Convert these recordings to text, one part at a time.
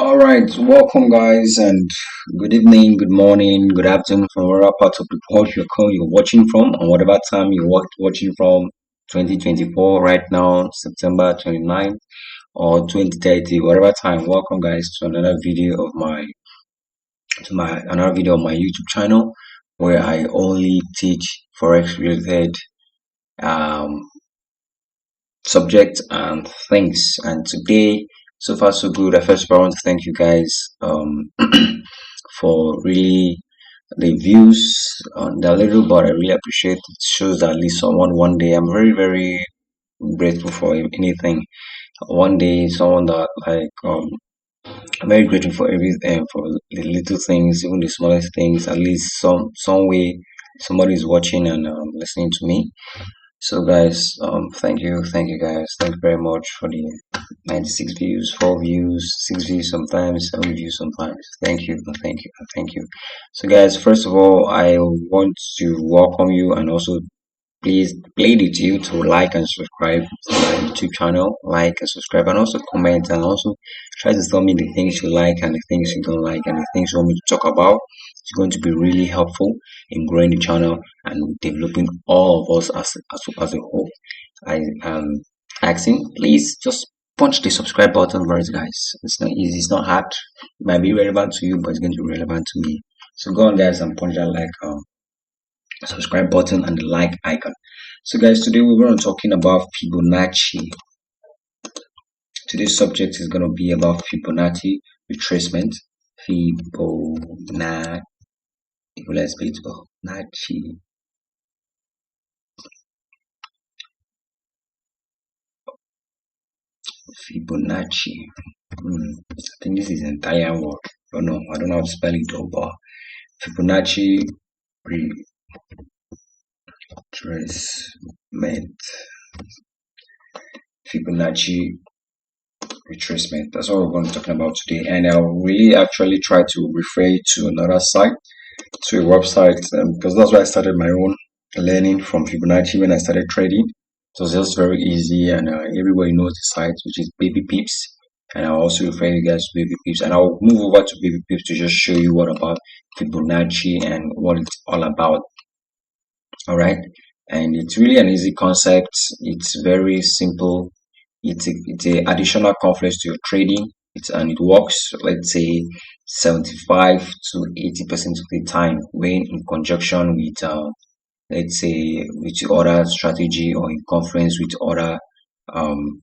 All right, welcome guys, and good evening, good morning, good afternoon from whatever part of the world you're watching from, and whatever time you're watching from. 2024 right now, September 29th or 2030, whatever time. Welcome guys to another video of my YouTube channel where I only teach forex related um subjects and things. And today, so far so good. First of all, I want to thank you guys for really the views on the little, but I really appreciate it. Shows that at least someone one day. I'm very grateful for anything. One day, someone that I'm very grateful for everything, for the little things, even the smallest things. At least some way somebody is watching and listening to me. So guys, thank you guys, thank you very much for the 96 views, 4 views, 6 views sometimes, 7 views sometimes. Thank you, thank you. So guys, first of all, I want to welcome you, and also please plead with you to like and subscribe to my YouTube channel, like and subscribe, and also comment, and also try to tell me the things you like and the things you don't like and the things you want me to talk about. It's going to be really helpful in growing the channel and developing all of us as a whole. I am asking, please just punch the subscribe button first, guys. It's not easy, it's not hard. It might be relevant to you, but it's going to be relevant to me. So go on, guys, and punch that subscribe button and the like icon. So guys, today we're going to be talking about Fibonacci. Today's subject is going to be about Fibonacci retracement. Fibonacci. Let's spell it. Fibonacci. Fibonacci. I think this is an entire word. Oh no, I don't know how to spell it though, but Fibonacci retracement. Fibonacci retracement. That's what we're going to be talking about today. And I'll really actually try to refer you to another site, to a website, because that's where I started my own learning from Fibonacci when I started trading. It was just very easy, and everybody knows the site, which is Baby Pips. And I'll also refer you guys to Baby Pips, and I'll move over to Baby Pips to just show you what about Fibonacci and what it's all about. All right, and it's really an easy concept. It's very simple. It's a additional confluence to your trading. And it works, let's say 75 to 80% of the time when in conjunction with let's say with other strategy, or in confluence with other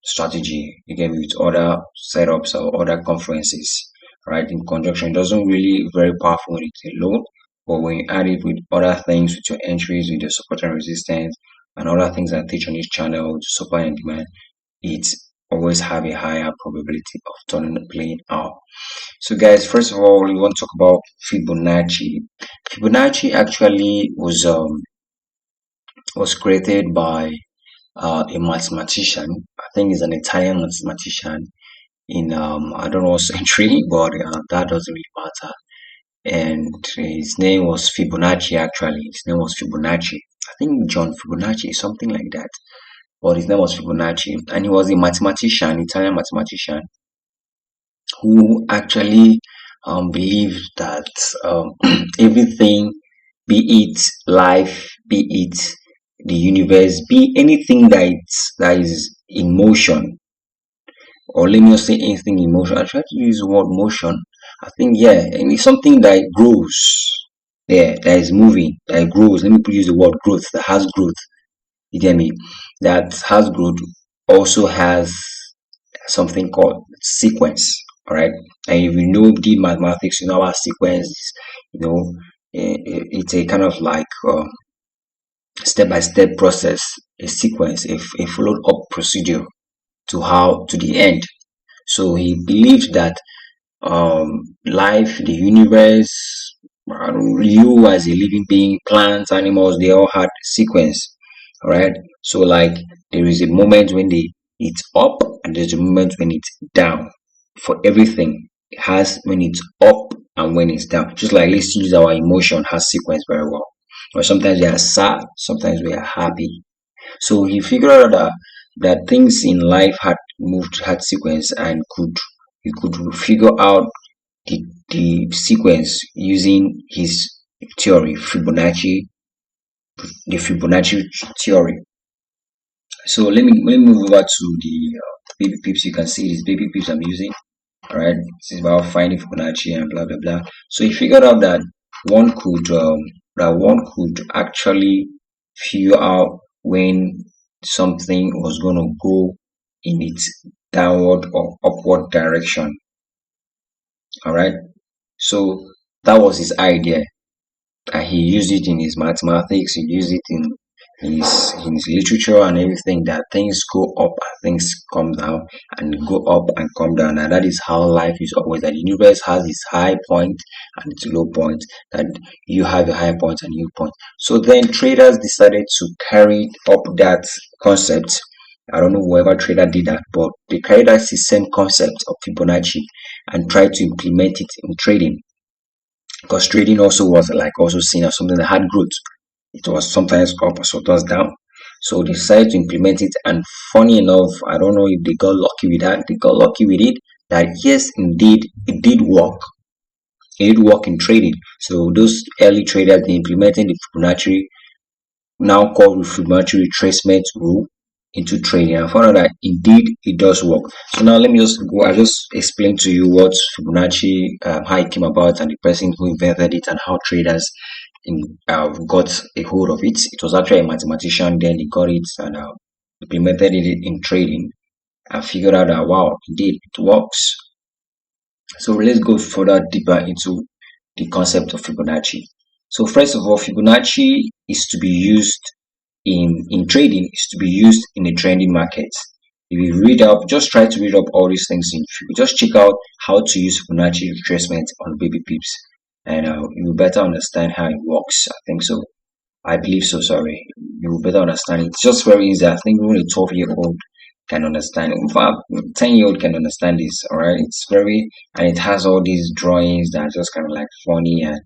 strategy, again with other setups or other conferences. Right, in conjunction, it doesn't really very powerful when it's alone, but when you add it with other things, with your entries, with your support and resistance, and other things I teach on this channel, supply and demand, it always have a higher probability of turning the plane out. So guys, first of all, we want to talk about Fibonacci. Fibonacci actually was created by a mathematician. I think he's an Italian mathematician in I don't know what century, but that doesn't really matter. And his name was Fibonacci. Actually, his name was Fibonacci. I think John Fibonacci, something like that. But his name was Fibonacci, and he was a mathematician, Italian mathematician, who actually believed that everything, be it life, be it the universe, be anything that is in motion, or let me just say anything in motion. I try to use the word motion. I think, yeah, and it's something that grows, yeah, that is moving, that grows. Let me use the word growth, that has growth. You get me? That has growth also has something called sequence. All right, and if you know the mathematics, you know our sequence. You know, it's a kind of like step-by-step process, a sequence, a followed up procedure to the end. So he believed that life, the universe, you as a living being, plants, animals, they all had sequence. All right, so like there is a moment when it's up, and there's a moment when it's down. For everything, it has when it's up and when it's down. Just like, let's use our emotion has sequence very well. Or sometimes we are sad, sometimes we are happy. So he figured out that things in life had sequence and could he could figure out the sequence using his theory, the Fibonacci theory. So let me move over to the baby pips. You can see these baby pips I'm using. All right, this is about finding Fibonacci and blah blah blah. So he figured out that one could actually figure out when something was going to go in its downward or upward direction. All right, so that was his idea, and he used it in his mathematics. He used it in his literature and everything, that things go up and things come down and go up and come down, and that is how life is always, that the universe has its high point and its low point, that you have a high point and low point. So then traders decided to carry up that concept. I don't know whoever trader did that, but they carried out the same concept of Fibonacci and tried to implement it in trading, because trading also was like also seen as something that had growth. It was sometimes up or sometimes down. So they decided to implement it, and funny enough, I don't know if they got lucky with that. They got lucky with it, that yes, indeed, it did work. It did work in trading. So those early traders, they implemented the Fibonacci, now called the Fibonacci retracement rule, into trading, and found out that indeed it does work. So now let me just go. I just explained to you what Fibonacci, how it came about, and the person who invented it, and how traders got a hold of it. It was actually a mathematician, then he got it and implemented it in trading and figured out that wow, indeed it works. So let's go further deeper into the concept of Fibonacci. So first of all, Fibonacci is to be used in trading, is to be used in a trending market. If you read up, just try to read up all these things in just check out how to use Fibonacci retracement on baby pips, and you will better understand how it works. I think so. I believe so. Sorry, you will better understand it. It's just very easy. I think even a 12-year-old can understand it. In fact, 10-year-old can understand this. All right, it's very, and it has all these drawings that are just kind of like funny and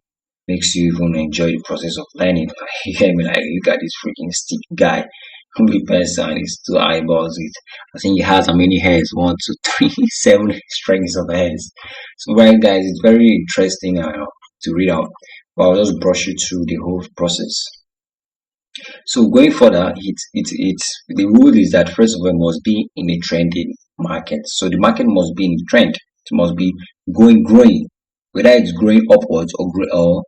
makes you even enjoy the process of learning. You hear me? Like, look at this freaking stick guy. Only person is two eyeballs with, I think he has how many hairs? 1, 2, 3, 7 strings of hairs. So right guys, it's very interesting to read out, but I'll just brush you through the whole process. So going further, it's the rule is that first of all, it must be in a trending market. So the market must be in a trend. It must be growing, whether it's growing upwards or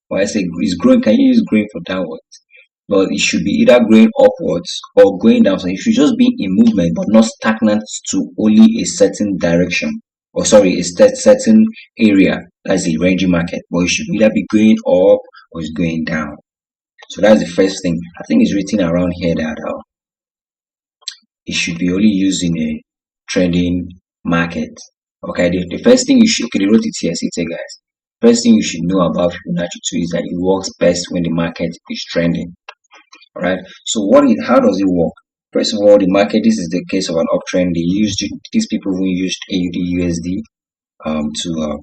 when I say it's growing, can you use growing for downwards? But it should be either going upwards or going down. So it should just be in movement, but not stagnant to only a certain direction, or sorry, a certain area. That's the ranging market. But it should either be going up or it's going down. So that's the first thing. I think it's written around here that it should be only used in a trading market. Okay, the first thing you should, okay, they wrote it here, see it here, guys. First thing you should know about Fibonacci 2 is that it works best when the market is trending. All right. So how does it work? First of all, the market. This is the case of an uptrend. They used these people who used AUD USD to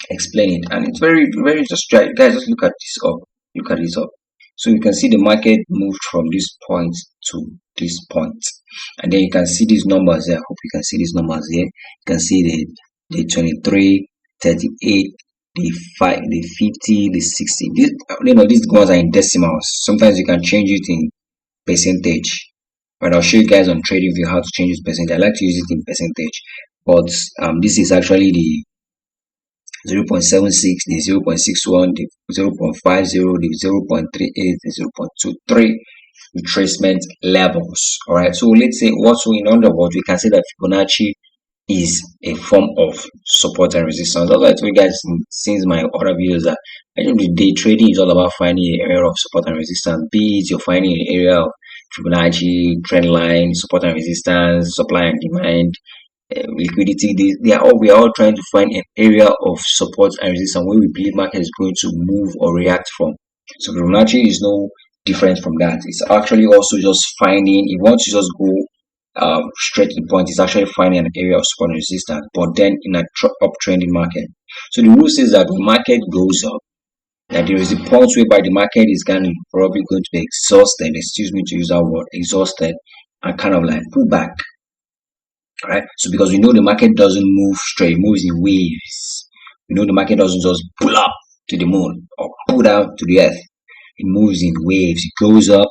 explain it, and it's very very just try, guys. Just look at this up. Look at this up. So you can see the market moved from this point to this point, and then you can see these numbers here. I hope you can see these numbers here. You can see the 23, 38. The 5, the 50, the 60. These ones are in decimals. Sometimes you can change it in percentage. But I'll show you guys on TradingView how to change this percentage. I like to use it in percentage. But this is actually the 0.76, the 0.61, the 0.50, the 0.38, the 0.23 retracement levels. Alright, so let's say also in other words, we can say that Fibonacci is a form of support and resistance. That's why I told you guys since my other videos that at the end of the day, trading is all about finding an area of support and resistance. Be it you're finding an area of Fibonacci, trend line, support and resistance, supply and demand, liquidity. We are all trying to find an area of support and resistance where we believe market is going to move or react from. So Fibonacci is no different from that. It's actually also just finding, if you want to just go straight to the point, is actually finding an area of support and resistance, but then in a uptrending market. So the rule says that when market goes up, that there is a point whereby the market is probably going to be exhausted, excuse me to use that word, exhausted, and kind of like pull back. All right. So because we know the market doesn't move straight, it moves in waves. We know the market doesn't just pull up to the moon or pull down to the earth. It moves in waves. It goes up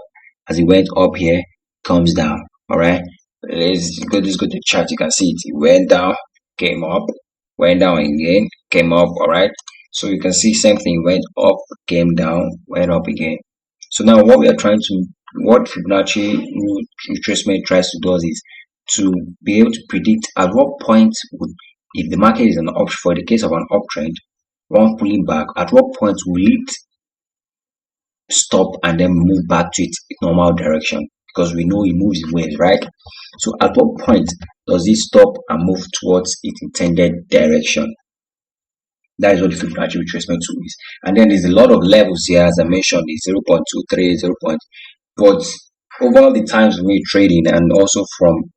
as it went up here, comes down. All right. Let's go to the chart. You can see it. It went down, came up, went down again, came up. All right. So you can see same thing. Went up, came down, went up again. So now what Fibonacci retracement tries to do is to be able to predict at what point would, if the market is for the case of an uptrend, one pulling back, at what point will it stop and then move back to its normal direction? Because we know it moves in waves, right? So at what point does it stop and move towards its intended direction? That is what the Fibonacci retracement tool is. And then there's a lot of levels here, as I mentioned, the 0.23, 0. But over the times we trading, and also from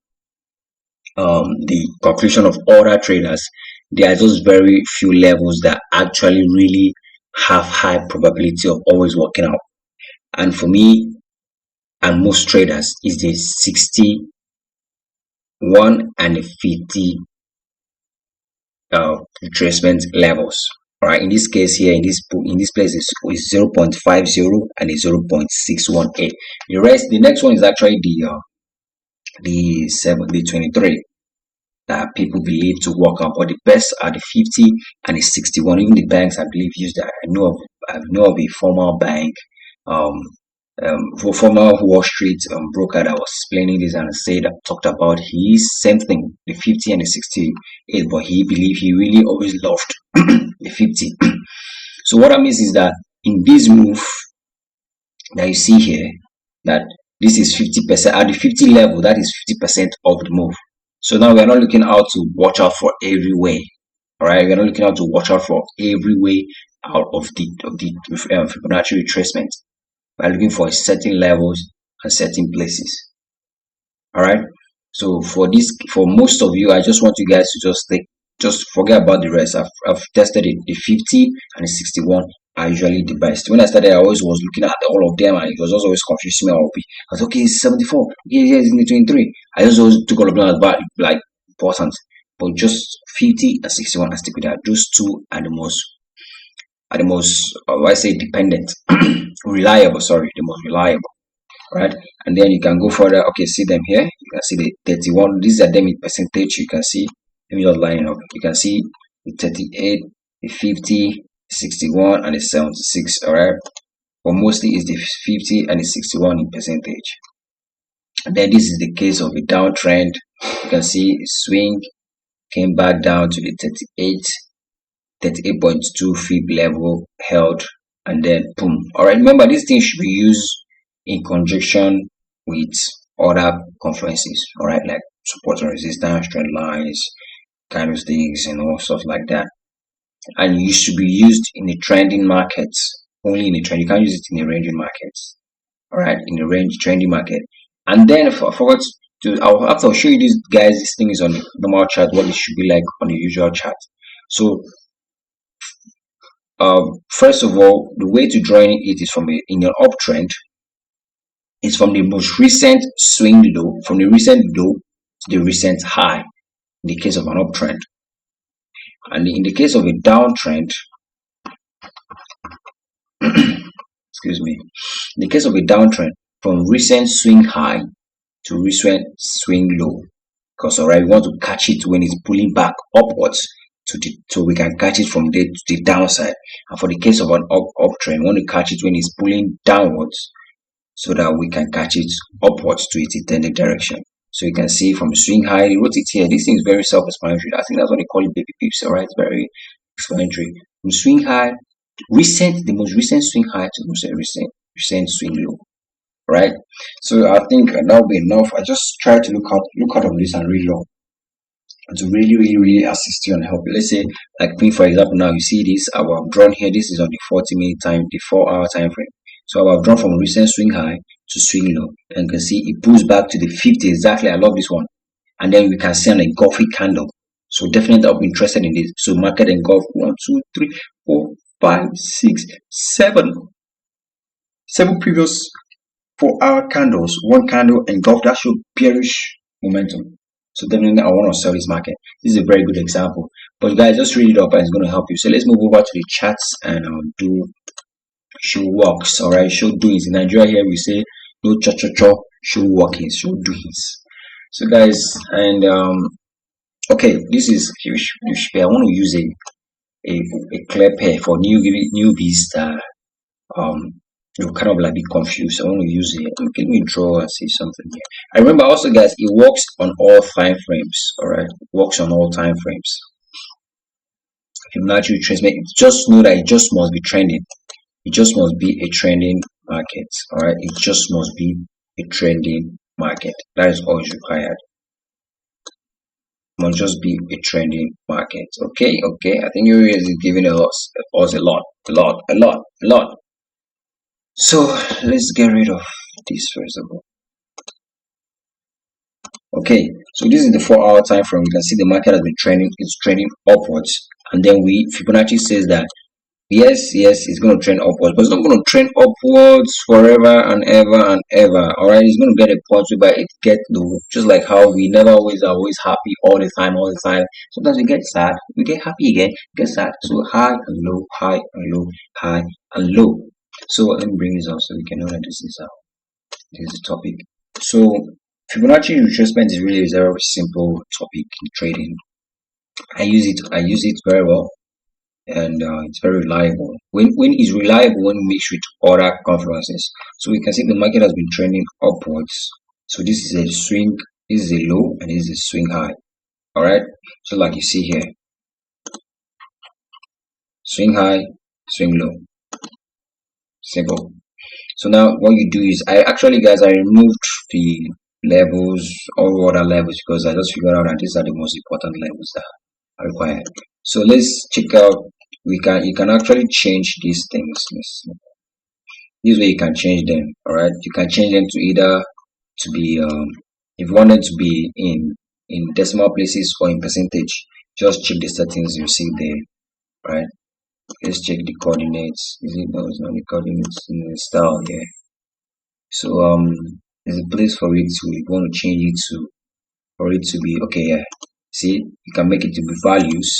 the conclusion of other traders, there are just very few levels that actually really have high probability of always working out. And for me and most traders is the 61 and the 50 retracement levels. All right, in this case here, in this place is 0.50 and is 0.618. The next one is actually the 23 that people believe to work out, but the best are the 50 and the 61. Even the banks, I believe, use that. I know of a former bank, former Wall Street broker that was explaining this and talked about his same thing, the 50 and the 68, but he believed he really always loved the 50. So what that means is that in this move that you see here, that this is 50%. At the 50 level, that is 50% of the move. So now we are not looking out to watch out for every way. All right, we are not looking out to watch out for every way out of the Fibonacci retracement. We are looking for certain levels and certain places. All right. So for most of you, I just want you guys to just forget about the rest. I've tested it. The 50 and the 61 are usually the best. When I started, I always was looking at all of them, and it was always confusing me. I was okay, it's 74. Yeah, it's in the 23. I just always took all of them as bad, like important. But just 50 and 61, I stick with that. Those two are the most I say dependent, reliable. Sorry, the most reliable. Right, and then you can go further. Okay, see them here. You can see the 31. These are them in percentage. You can see. Let me just line it up. You can see the 38, the 50, 61, and the 76. All right, but mostly it's the 50 and the 61 in percentage. And then this is the case of a downtrend. You can see swing came back down to the 38.2 fib level, held, and then boom. All right, remember this thing should be used in conjunction with other confluences. All right, like support and resistance, trend lines, candlesticks, and all stuff like that. And you should be used in the trending markets, only in the trend. You can't use it in the ranging markets. All right, in the trending market. And then I'll show you this, guys. This thing is on the normal chart, what it should be like on the usual chart. So first of all, the way to join it is in your uptrend. It's from the most recent swing low, from the recent low to the recent high, in the case of an uptrend. And in the case of a downtrend, excuse me, in the case of a downtrend, from recent swing high to recent swing low. Because alright, we want to catch it when it's pulling back upwards, so we can catch it from there to the downside. And for the case of an uptrend, we want to catch it when it's pulling downwards, so that we can catch it upwards to its intended direction. So you can see from swing high, they wrote it here. This thing is very self-explanatory. I think that's what they call it, baby pips. All right, it's very explanatory. From swing high, the most recent swing high to the most recent swing low. Right. So I think that will be enough. I just try to look out of this and read long, and to really assist you and help you. Let's say, like me, for example, now you see this. I have drawn here. This is on the 40-minute time, the 4-hour time frame. So I have drawn from recent swing high to swing low, and you can see it pulls back to the 50 exactly. I love this one. And then we can see an engulfing candle. So definitely I'll be interested in this. So market engulf 1, 2, 3, 4, 5, 6, 7 previous 4-hour candles. One candle engulfed, that should bearish momentum. So definitely I want to sell this market. This is a very good example. But guys, just read it up and it's going to help you. So let's move over to the charts and do show works. All right, show doings. In Nigeria here we say no cha cha cha, show workings, show doings. So guys, and okay, this is I want to use a clear pair for newbies that you kind of like be confused. I want to use it. Let me draw and see something here. I remember also, guys, it works on all time frames. All right, it works on all time frames. Fibonacci retracement. Just know that it just must be trending. It just must be a trending market. All right, it just must be a trending market. That is all is required. It must just be a trending market. Okay. I think you is giving us a lot. So let's get rid of this first of all. Okay, so this is the 4-hour time frame. You can see the market has been trending. It's trending upwards, and then Fibonacci says that yes, it's going to trend upwards, but it's not going to trend upwards forever and ever. All right, it's going to get a point where it gets low, just like how we never always are always happy all the time. Sometimes we get sad, we get happy again, get sad. So high and low, high and low, high and low. So let me bring this up so we can know that this is the topic. So Fibonacci retracement is really a very simple topic in trading. I use it very well, and it's very reliable. When it's reliable, when mixed with other confluences. So we can see the market has been trending upwards. So this is a swing, this is a low, and this is a swing high. All right. So like you see here, swing high, swing low. Simple. So now what you do is I removed the levels, all other levels, because I just figured out that these are the most important levels that are required. So let's check out. You can actually change these things. This way you can change them. All right, you can change them to either to be if you want them to be in decimal places or in percentage. Just check the settings you see there. Right. Let's check the coordinates. Is it no? It's not the coordinates in the style here. So there's a place for it to, you want to change it to, for it to be okay. Yeah, see, you can make it to be values.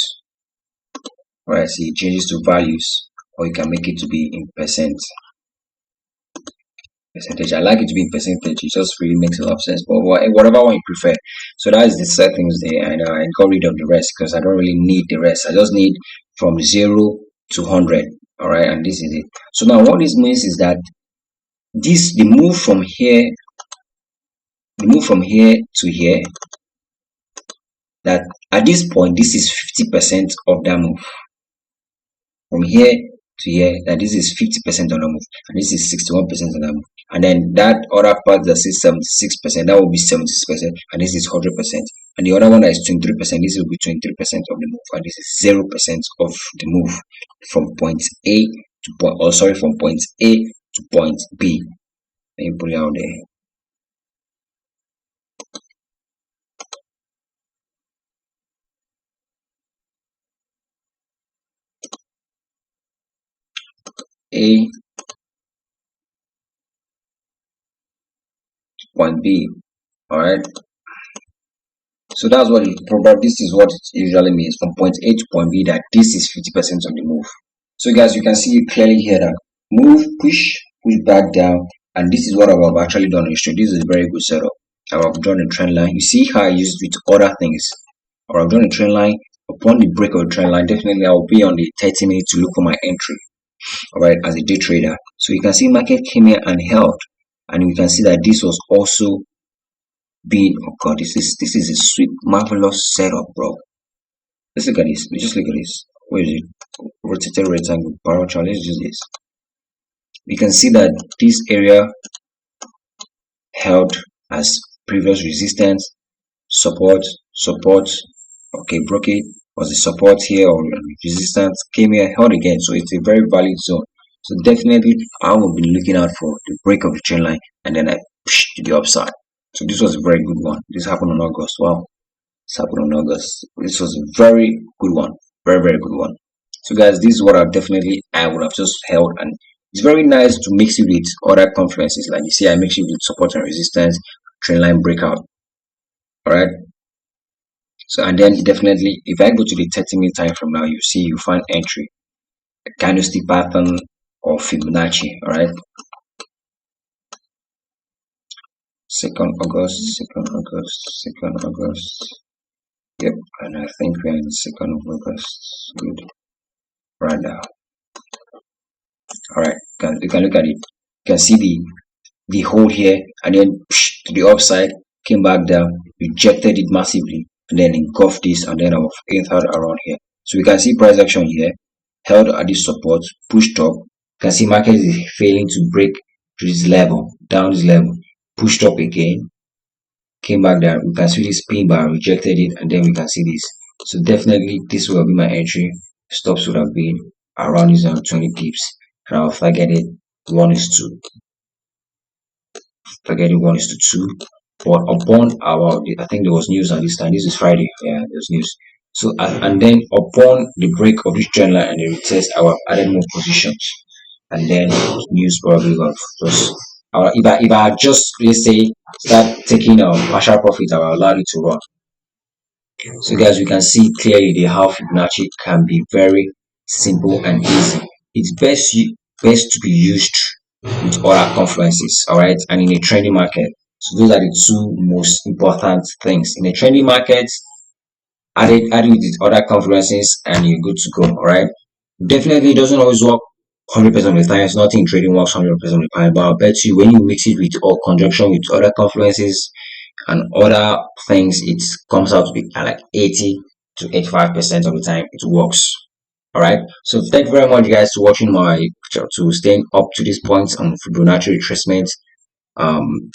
All right, see, it changes to values, or you can make it to be in percentage. I like it to be in percentage. It just really makes a lot of sense. But whatever one you prefer. So that is the settings there, and I got rid of the rest because I don't really need the rest. I just need from 0 to 100. All right, and this is it. So now what this means is that the move from here to here, that at this point this is 50% of that move. From here to here, that this is 50% of the move, and this is 61% of the move. And then that other part that says 76%, that will be 76%, and this is 100%. And the other one that is 23%, this will be 23% of the move, and this is 0% of the move from point A to point, from point A to point B. Let me put it out there. A to point B. All right. So that's what this is what it usually means, from point A to point B, that this is 50% of the move. So guys, you can see clearly here that move, push back down, and this is what I've actually done on the street. This is a very good setup. I've drawn a trend line. You see how I use it with other things. Or I've drawn a trend line. Upon the break of the trend line, definitely I will be on the 30 minutes to look for my entry. All right, as a day trader. So you can see market came here and held, and you can see that this was also being, oh god, this is a sweet, marvelous setup, bro. Let's look at this. Let's just look at this. Where is it? Rotated rectangle, power chart. Let's use this. You can see that this area held as previous resistance, support. Okay, broke it, was a support here, or resistance, came here, held again. So it's a very valid zone. So definitely I will be looking out for the break of the trend line, and then I push to the upside. So this was a very good one. This happened on August. Wow, this happened on August. This was a very good one. Very good one. So guys, this is what I would have just held, and it's very nice to mix it with other confluences. Like you see, I mix it with support and resistance, trend line breakout. All right. So and then definitely if I go to the 30-minute time from now, you see you find entry, a candlestick pattern or Fibonacci. All right, 2nd August, 2nd August, 2nd August. Yep, and I think we're in 2nd of August. Good. Right now. All right, you can look at it. You can see the hole here, and then to the upside, came back down, rejected it massively, and then engulfed this, and then our entered around here. So we can see price action here, held at this support, pushed up. You can see market is failing to break to this level, down this level, pushed up again, came back down. We can see this pin bar, rejected it, and then we can see this. So definitely this will be my entry. Stops would have been around this 20 pips. And I'll target it 1 is 2. Targeting 1 is to 2. But upon our, I think there was news at this time. This is Friday. Yeah, there's news. So and then upon the break of this trend line and the retest, I will added more positions. And then news probably of just if I just let's say start taking a partial profit, I will allow it to run. So guys, you can see clearly the how Fibonacci can be very simple and easy. It's best to be used with other confluences, all right, and in a trending market. So those are the two most important things in a trending market. Add it with other confluences, and you're good to go. All right. Definitely, it doesn't always work 100% of the time. It's nothing trading works 100% of the time, but I bet you when you mix it with or conjunction with other confluences and other things, it comes out to be like 80 to 85% of the time it works. All right, so thank you very much guys to watching my to staying up to this point on Fibonacci retracement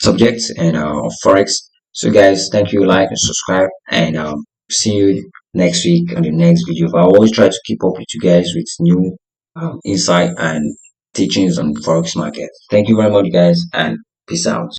subjects and forex. So guys, thank you, like and subscribe, and see you next week on the next video. I always try to keep up with you guys with new insight and teachings on forex market. Thank you very much guys, and peace out.